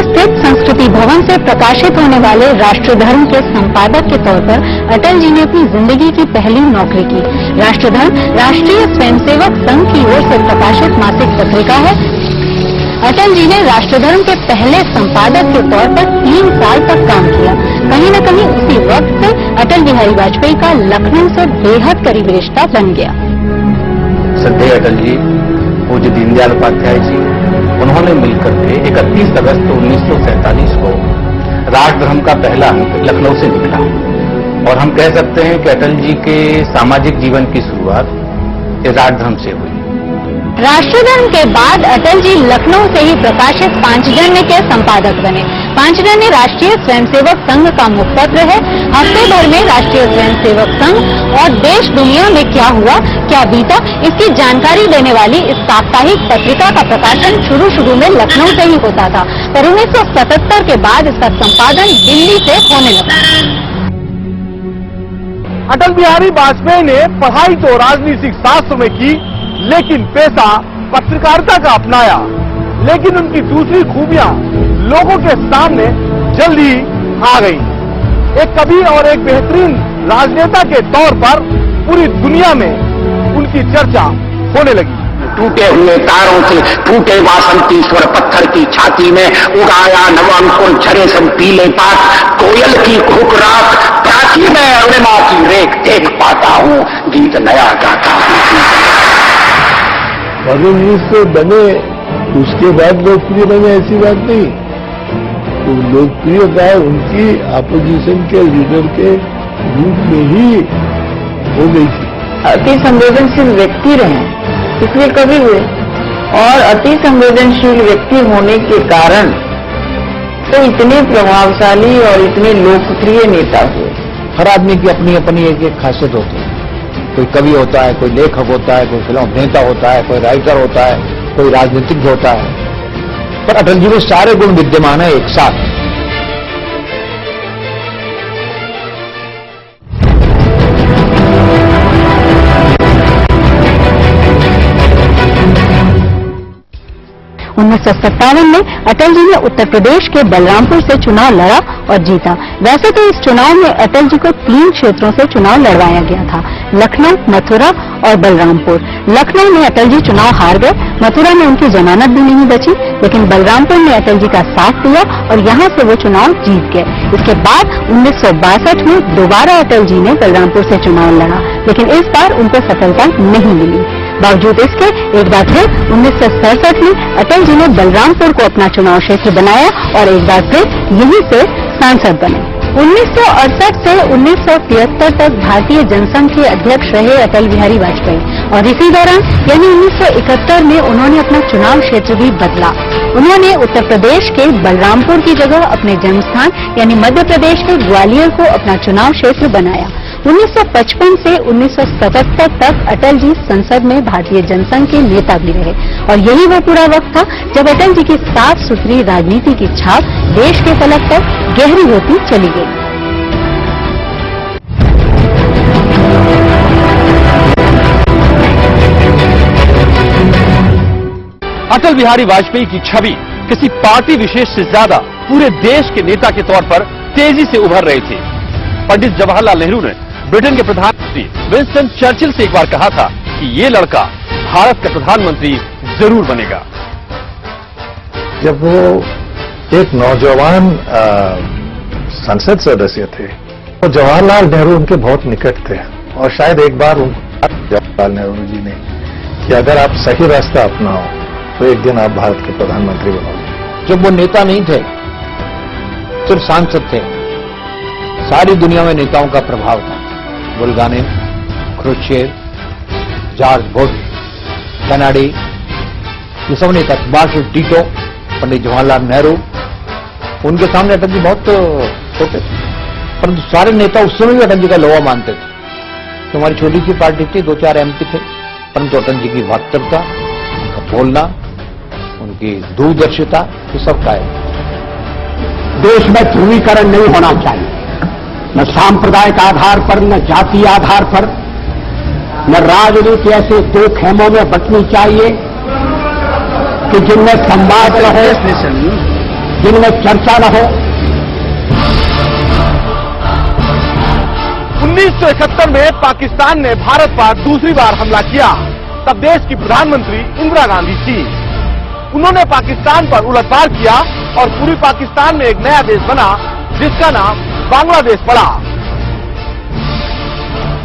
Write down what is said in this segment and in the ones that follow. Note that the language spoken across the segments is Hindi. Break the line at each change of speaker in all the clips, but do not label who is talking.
स्थित संस्कृति भवन से प्रकाशित होने वाले राष्ट्रधर्म के संपादक के तौर पर अटल जी ने अपनी जिंदगी की पहली नौकरी की। राष्ट्रधर्म राष्ट्रीय स्वयंसेवक संघ की ओर से प्रकाशित मासिक पत्रिका है। अटल जी ने राष्ट्रधर्म के पहले संपादक के तौर पर 3 साल तक काम किया। कहीं न कहीं उसी वक्त से अटल बिहारी वाजपेयी का लखनऊ से बेहद करीबी रिश्ता बन गया।
श्रद्धेय अटल जी, पूज्य दीनदयाल उपाध्याय जी, उन्होंने मिलकर के 31 अगस्त 1947 को राष्ट्रधर्म का पहला अंक लखनऊ से निकला और हम कह सकते हैं कि अटल जी के सामाजिक जीवन की शुरुआत इस राष्ट्रधर्म से हुई।
राष्ट्रधर्म के बाद अटल जी लखनऊ से ही प्रकाशित पांचजन्य के संपादक बने। पांचजन्य राष्ट्रीय स्वयंसेवक संघ का मुखपत्र है। हफ्ते भर में राष्ट्रीय स्वयंसेवक संघ और देश दुनिया में क्या हुआ, क्या बीता, इसकी जानकारी देने वाली इस साप्ताहिक पत्रिका का प्रकाशन शुरू में लखनऊ से ही होता था, पर 1977 के बाद इसका संपादन दिल्ली से होने लगा।
अटल बिहारी वाजपेयी ने पढ़ाई तो राजनीतिक शास्त्र में की, लेकिन पेशा पत्रकारिता का अपनाया। लेकिन उनकी दूसरी खूबियां लोगों के सामने जल्दी आ गई। एक कवि और एक बेहतरीन राजनेता के तौर पर पूरी दुनिया में उनकी चर्चा होने लगी।
टूटे हुए तारों से टूटे वासंती स्वर पत्थर की छाती में उड़ाया नवांकुर झरे सब पीले पात, कोयल की खुकरात प्राची में अरुणिमा की रेख देख पाता हूँ, गीत नया गाता हूँ।
से बने उसके बाद लोकप्रिय बने ऐसी बात नहीं। तो लोकप्रियता उनकी अपोजिशन के लीडर के रूप में ही हो गई थी।
अति संवेदनशील व्यक्ति रहे, इसलिए कवि हुए, और अति संवेदनशील व्यक्ति होने के कारण तो इतने प्रभावशाली और इतने लोकप्रिय नेता हुए।
हर आदमी की अपनी अपनी एक खासियत होती है। कोई कवि होता है, कोई लेखक होता है, कोई फिल्म अभिनेता होता है, कोई राइटर होता है, कोई राजनीतिज्ञ होता है, पर अटल जी में सारे गुण विद्यमान है एक साथ।
उन्नीस सौ 1957 में अटल जी ने उत्तर प्रदेश के बलरामपुर से चुनाव लड़ा और जीता। वैसे तो इस चुनाव में अटल जी को 3 क्षेत्रों से चुनाव लड़वाया गया था, लखनऊ, मथुरा और बलरामपुर। लखनऊ में अटल जी चुनाव हार गए, मथुरा में उनकी जमानत भी नहीं बची, लेकिन बलरामपुर में अटल जी का साथ दिया और यहां से वो चुनाव जीत गए। इसके बाद 1962 में दोबारा अटल जी ने बलरामपुर से चुनाव लड़ा, लेकिन इस बार उनको सफलता नहीं मिली। बावजूद इसके एक बार फिर 1967 में अटल जी ने बलरामपुर को अपना चुनाव क्षेत्र बनाया और एक बार फिर यहीं से सांसद बने। 1968 से 1973 तक भारतीय जनसंघ के अध्यक्ष रहे अटल बिहारी वाजपेयी और इसी दौरान यानी 1971 में उन्होंने अपना चुनाव क्षेत्र भी बदला। उन्होंने उत्तर प्रदेश के बलरामपुर की जगह अपने जन्मस्थान यानी मध्य प्रदेश के ग्वालियर को अपना चुनाव क्षेत्र बनाया। 1955 से 1977 तक अटल जी संसद में भारतीय जनसंघ के नेता भी रहे और यही वो पूरा वक्त था जब अटल जी की साफ सुथरी राजनीति की छाप देश के फलक पर गहरी होती चली गई।
अटल बिहारी वाजपेयी की छवि किसी पार्टी विशेष से ज्यादा पूरे देश के नेता के तौर पर तेजी से उभर रही थी। पंडित जवाहरलाल नेहरू ने ब्रिटेन के प्रधानमंत्री विंस्टन चर्चिल से एक बार कहा था कि ये लड़का भारत का प्रधानमंत्री जरूर बनेगा।
जब वो एक नौजवान संसद सदस्य थे तो जवाहरलाल नेहरू उनके बहुत निकट थे और शायद एक बार जवाहरलाल नेहरू जी ने कि अगर आप सही रास्ता अपनाओ तो एक दिन आप भारत के प्रधानमंत्री बनोगे।
जब वो नेता नहीं थे, सिर्फ सांसद थे, सारी दुनिया में नेताओं का प्रभाव था। बुल्गानेव, क्रुश्चेव, जॉर्ज बुश, केनेडी, ये सब नेता, सुभाष टीटो, पंडित जवाहरलाल नेहरू, उनके सामने अटल जी बहुत छोटे थे, परंतु सारे नेता उस समय भी अटल जी का लोहा मानते थे। तो हमारी छोटी सी पार्टी थी, 2-4 MP थे, परंतु अटल जी की वास्तवता, उनका बोलना, उनकी दूरदर्शिता, ये सब का है।
देश में ध्रुवीकरण नहीं होना चाहिए, न सांप्रदायिक आधार पर, न जातीय आधार पर, न राजनीति ऐसे 2 खेमों में बंटनी चाहिए कि जिनमें संवाद रहे,
जिनमें चर्चा न हो।
1971 में पाकिस्तान ने भारत पर दूसरी बार हमला किया। तब देश की प्रधानमंत्री इंदिरा गांधी थी। उन्होंने पाकिस्तान पर उलटवार किया और पूर्वी पाकिस्तान में एक नया देश बना जिसका नाम बांग्लादेश पड़ा।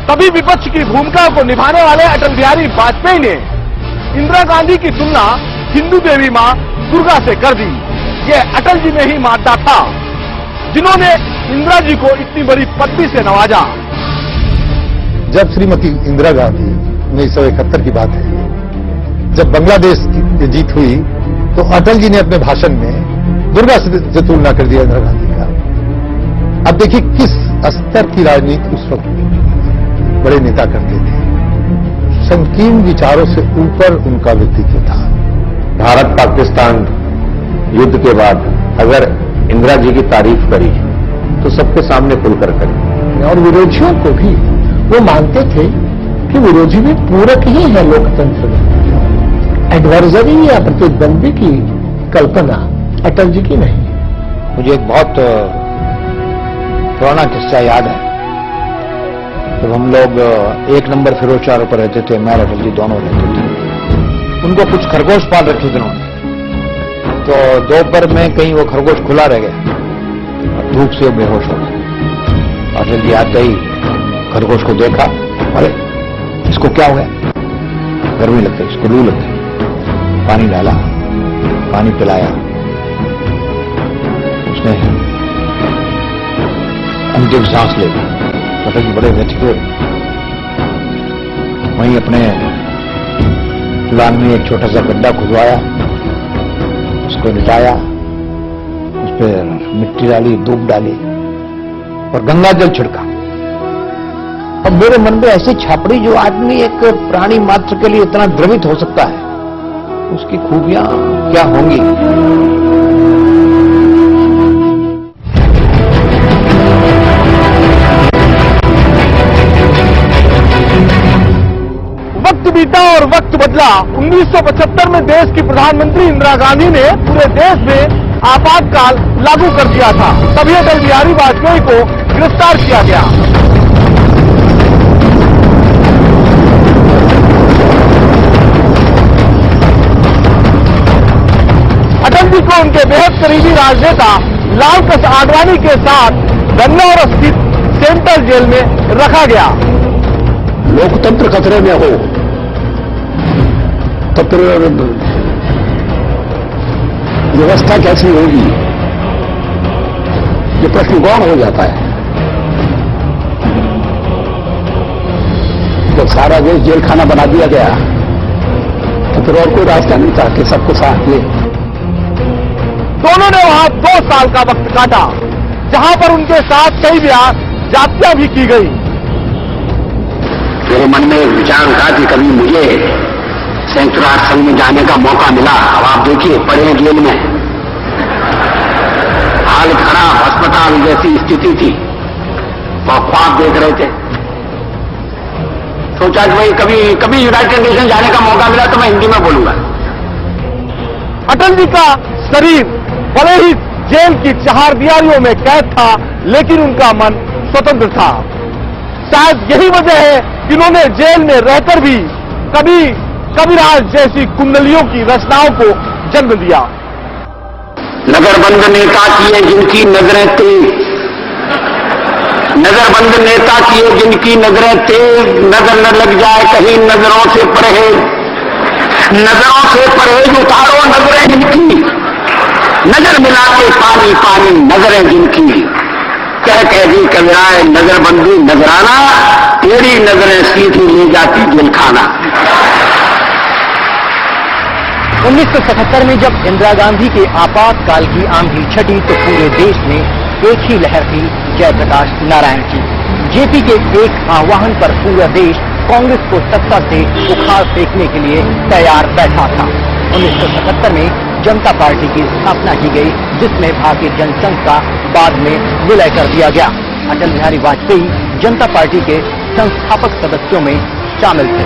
तभी विपक्ष की भूमिका को निभाने वाले अटल बिहारी वाजपेयी ने इंदिरा गांधी की तुलना हिंदू देवी मां दुर्गा से कर दी। यह अटल जी ने ही मानता था जिन्होंने इंदिरा जी को इतनी बड़ी पदवी से नवाजा।
जब श्रीमती इंदिरा गांधी 1971 की बात है, जब बांग्लादेश की जीत हुई तो अटल जी ने अपने भाषण में दुर्गा से तुलना कर दिया इंदिरा गांधी का। अब देखिए किस स्तर की राजनीति उस वक्त बड़े नेता करते थे। संकीर्ण विचारों से ऊपर उनका व्यक्तित्व था।
भारत पाकिस्तान युद्ध के बाद अगर इंदिरा जी की तारीफ करी तो सबके सामने खुलकर करी।
और विरोधियों को भी वो मानते थे कि विरोधी भी पूरक ही है लोकतंत्र में। एडवर्जरी या प्रतिद्वंदी की कल्पना अटल जी की नहीं।
मुझे एक बहुत पुराना किस्सा याद है। जब हम लोग 1 नंबर फिरोज शाह पर रहते थे, मैं अटल जी दोनों रहते थे। उनको कुछ खरगोश पाल रखे थे उन्होंने, तो दोपहर में कहीं वो खरगोश खुला रह गया और धूप से बेहोश हो गया। अटल जी आते ही खरगोश को देखा, अरे इसको क्या हो गया? गर्मी लगती, इसको लू लगती। पानी डाला, पानी पिलाया, उसने अंतिम सांस ले ली। अटल जी बड़े व्यथित हुए। वहीं अपने लान में एक छोटा सा गड्ढा खुदवाया, उसको लिटाया, उस पर मिट्टी डाली, धूप डाली और गंगा जल छिड़का। अब मेरे मन में ऐसी छापड़ी, जो आदमी एक प्राणी मात्र के लिए इतना द्रवित हो सकता है, उसकी खूबियां क्या होंगी।
वक्त बीता और वक्त बदला। 1975 में देश की प्रधानमंत्री इंदिरा गांधी ने पूरे देश में आपातकाल लागू कर दिया था। तभी अटल बिहारी वाजपेयी को गिरफ्तार किया गया। अटल जी को उनके बेहद करीबी राजनेता लाल कृष्ण आडवाणी के साथ गन्नौर स्थित सेंट्रल जेल में रखा गया।
लोकतंत्र खतरे में हो तो फिर व्यवस्था कैसी होगी, ये प्रश्न गौण हो जाता है। जब सारा देश जेल खाना बना दिया गया तो फिर और कोई रास्ता नहीं था कि सबको साथ ले।
दोनों ने वहां 2 साल का वक्त काटा, जहां पर उनके साथ कई जातियां भी की गई।
मेरे मन में एक विचार उठा कि कभी मुझे संयुक्त राष्ट्र संघ में जाने का मौका मिला। अब आप देखिए, पड़े जेल में, हालत खराब, अस्पताल जैसी स्थिति थी, वह ख्वाब देख रहे थे। सोचा कि भाई कभी यूनाइटेड नेशन जाने का मौका मिला तो मैं हिंदी में बोलूंगा।
अटल जी का शरीर भले ही जेल की चहारदीवारियों में कैद था, लेकिन उनका मन स्वतंत्र था। शायद यही वजह है कि उन्होंने जेल में रहकर भी कविराज जैसी कुंडलियों की रचनाओं को जन्म दिया।
नजरबंद नेता किए जिनकी नजरें तेज, नजरबंद नेता किए जिनकी नजरें तेज, नजर न लग जाए कहीं नजरों से परहेज, नजरों से परहेज उतारो नजरें जिनकी, नजर मिला के पानी पानी नजरें जिनकी, कह दी कविराए नजरबंदी नजराना, तेरी नजरें सीधी ले जाती जेलखाना।
1977 में जब इंदिरा गांधी के आपातकाल की आंधी छटी तो पूरे देश में एक ही लहर थी, जयप्रकाश नारायण की। जेपी के एक आह्वान पर पूरा देश कांग्रेस को सत्ता से उखाड़ फेंकने के लिए तैयार बैठा था। 1977 में जनता पार्टी की स्थापना की गई, जिसमें भारतीय जनसंघ का बाद में विलय कर दिया गया। अटल बिहारी वाजपेयी जनता पार्टी के संस्थापक सदस्यों में शामिल थे।